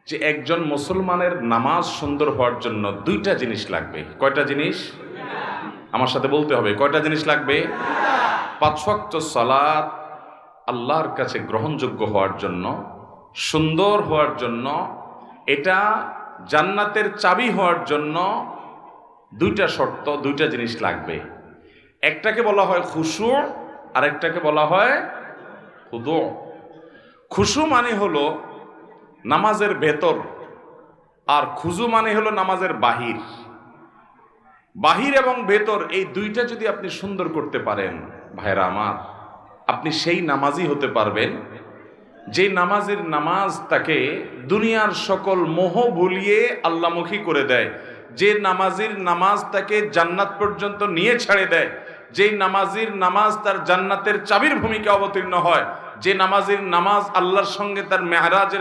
যে একজন মুসলমানের নামাজ সুন্দর হওয়ার জন্য দুইটা জিনিস লাগবে। কয়টা জিনিস? আমার সাথে বলতে হবে, কয়টা জিনিস লাগবে? 5 ওয়াক্ত সালাত আল্লাহর কাছে গ্রহণযোগ্য হওয়ার জন্য, সুন্দর হওয়ার জন্য, এটা জান্নাতের চাবি হওয়ার জন্য দুইটা শর্ত, দুইটা জিনিস লাগবে। একটাকে বলা হয় খুশু, আর একটাকে বলা হয় খুদু। খুশু মানে হলো নামাজের ভেতর, আর খুজু মানে হলো নামাজের বাহির। বাহির এবং ভেতর এই দুইটা যদি আপনি সুন্দর করতে পারেন ভাইরা আমার, আপনি সেই নামাজি হতে পারবেন যে নামাজের নামাজ তাকে দুনিয়ার সকল মোহ ভুলিয়ে আল্লাহমুখী করে দেয়, যে নামাজির নামাজ তাকে জান্নাত পর্যন্ত নিয়ে ছেড়ে দেয়, যে নামাজির নামাজ তার জান্নাতের চাবির ভূমিকা অবতীর্ণ হয়, যে নামাজির নামাজ আল্লাহর সঙ্গে তার মেহরাজের